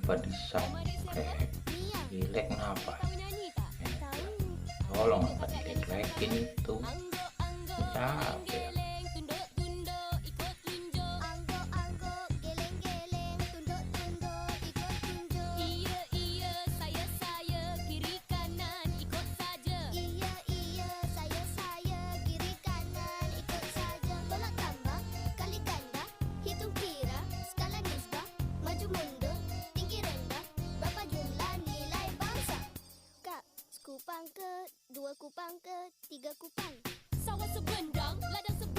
Padisah. Dilek kenapa? Tolong nggak dilek-lekin itu. Capek. Kupang ke, 2 kupang ke, 3 kupang. Sawah sebendang, ladang sebendang.